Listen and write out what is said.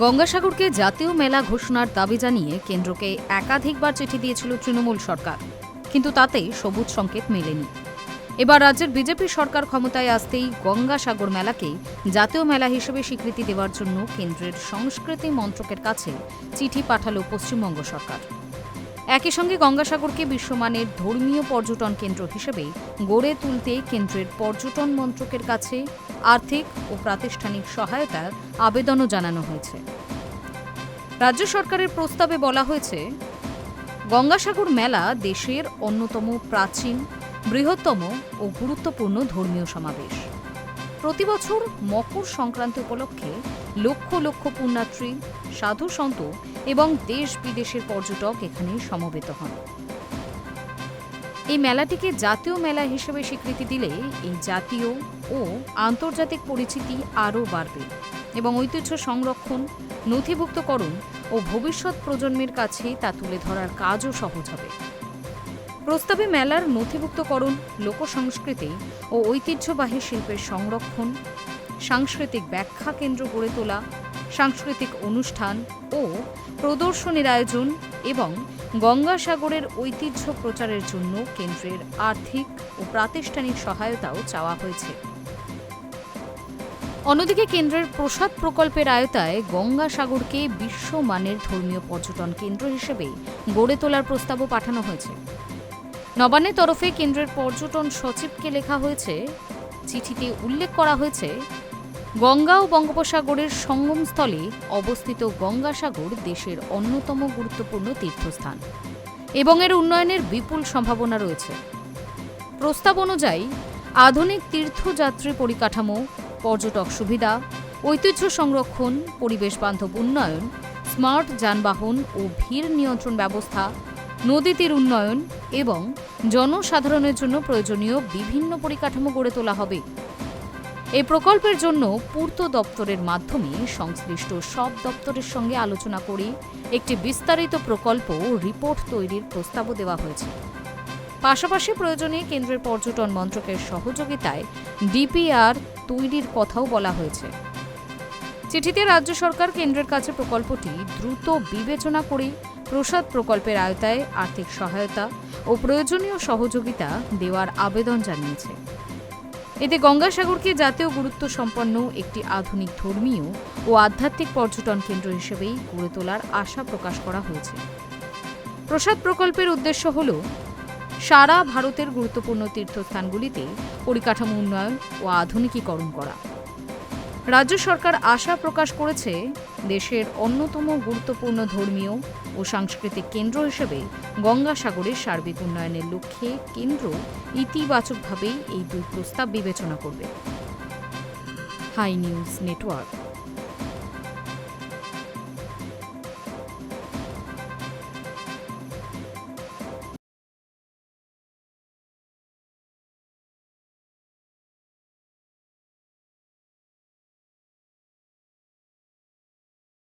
গঙ্গাসাগরকে জাতীয় মেলা ঘোষণার দাবি জানিয়ে কেন্দ্রকে একাধিকবার চিঠি দিয়েছিল তৃণমূল সরকার, কিন্তু তাতে সবুজ সংকেত মেলেনি। এবার রাজ্যের বিজেপি সরকার ক্ষমতায় আসতেই গঙ্গাসাগর মেলাকে জাতীয় মেলা হিসেবে স্বীকৃতি দেওয়ার জন্য কেন্দ্রের সংস্কৃতি মন্ত্রকের কাছে চিঠি পাঠাল পশ্চিমবঙ্গ সরকার। একই সঙ্গে গঙ্গাসাগরকে বিশ্বমানের ধর্মীয় পর্যটন কেন্দ্র হিসেবে গড়ে তুলতে কেন্দ্রের পর্যটন মন্ত্রকের কাছে আর্থিক ও প্রাতিষ্ঠানিক সহায়তার আবেদনও জানানো হয়েছে। রাজ্য সরকারের প্রস্তাবে বলা হয়েছে, গঙ্গাসাগর মেলা দেশের অন্যতম প্রাচীন, বৃহত্তম ও গুরুত্বপূর্ণ ধর্মীয় সমাবেশ। প্রতিবছর মকর সংক্রান্তি উপলক্ষে লক্ষ লক্ষ পুণ্যার্থী, সাধু সন্ত এবং দেশ বিদেশের পর্যটক এখানে সমবেত হন। এই মেলাটিকে জাতীয় মেলা হিসেবে স্বীকৃতি দিলে এই জাতীয় ও আন্তর্জাতিক পরিচিতি আরও বাড়বে এবং ঐতিহ্য সংরক্ষণ, নথিভুক্তকরণ ও ভবিষ্যৎ প্রজন্মের কাছে তা তুলে ধরার কাজও সহজ হবে। প্রস্তাবে মেলার নথিভুক্তকরণ, লোকসংস্কৃতি ও ঐতিহ্যবাহী শিল্পের সংরক্ষণ, সাংস্কৃতিক ব্যাখ্যা কেন্দ্র গড়ে তোলা, সাংস্কৃতিক অনুষ্ঠান ও প্রদর্শনীর আয়োজন এবং গঙ্গাসাগরের ঐতিহ্য প্রচারের জন্য কেন্দ্রের আর্থিক ও প্রাতিষ্ঠানিক সহায়তাও চাওয়া হয়েছে। অন্যদিকে কেন্দ্রের প্রসাদ প্রকল্পের আওতায় গঙ্গাসাগরকে বিশ্বমানের ধর্মীয় পর্যটন কেন্দ্র হিসেবে গড়ে তোলার প্রস্তাবও পাঠানো হয়েছে। নবান্নের তরফে কেন্দ্রের পর্যটন সচিবকে লেখা হয়েছে, চিঠিতে উল্লেখ করা হয়েছে, গঙ্গা ও বঙ্গোপসাগরের সঙ্গমস্থলে অবস্থিত গঙ্গাসাগর দেশের অন্যতম গুরুত্বপূর্ণ তীর্থস্থান এবং এর উন্নয়নের বিপুল সম্ভাবনা রয়েছে। প্রস্তাব অনুযায়ী আধুনিক তীর্থযাত্রী পরিকাঠামো, পর্যটক সুবিধা, ঐতিহ্য সংরক্ষণ, পরিবেশ বান্ধব উন্নয়ন, স্মার্ট যানবাহন ও ভিড় নিয়ন্ত্রণ ব্যবস্থা, নদী তীর উন্নয়ন এবং জনসাধারণের জন্য প্রয়োজনীয় বিভিন্ন পরিকাঠামো গড়ে তোলা হবে। এই প্রকল্পের জন্য পূর্ত দপ্তরের মাধ্যমে সংশ্লিষ্ট সব দপ্তরের সঙ্গে আলোচনা করে একটি বিস্তারিত প্রকল্প রিপোর্ট তৈরির প্রস্তাবও দেওয়া হয়েছে। পাশাপাশি প্রয়োজনে কেন্দ্রের পর্যটন মন্ত্রকের সহযোগিতায় ডিপিআর তৈরির কথাও বলা হয়েছে। চিঠিতে রাজ্য সরকার কেন্দ্রের কাছে প্রকল্পটি দ্রুত বিবেচনা করে প্রসাদ প্রকল্পের আওতায় আর্থিক সহায়তা ও প্রয়োজনীয় সহযোগিতা দেওয়ার আবেদন জানিয়েছে। এতে গঙ্গাসাগরকে জাতীয় গুরুত্ব সম্পন্ন একটি আধুনিক ধর্মীয় ও আধ্যাত্মিক পর্যটন কেন্দ্র হিসেবেই গড়ে তোলার আশা প্রকাশ করা হয়েছে। প্রসাদ প্রকল্পের উদ্দেশ্য হল সারা ভারতের গুরুত্বপূর্ণ তীর্থস্থানগুলিতে পরিকাঠামো উন্নয়ন ও আধুনিকীকরণ করা। রাজ্য সরকার আশা প্রকাশ করেছে, দেশের অন্যতম গুরুত্বপূর্ণ ধর্মীয় ও সাংস্কৃতিক কেন্দ্র হিসেবে গঙ্গাসাগরের সার্বিক উন্নয়নের লক্ষ্যে কেন্দ্র ইতিবাচকভাবেই এই দুই প্রস্তাব বিবেচনা করবে। Hi news network.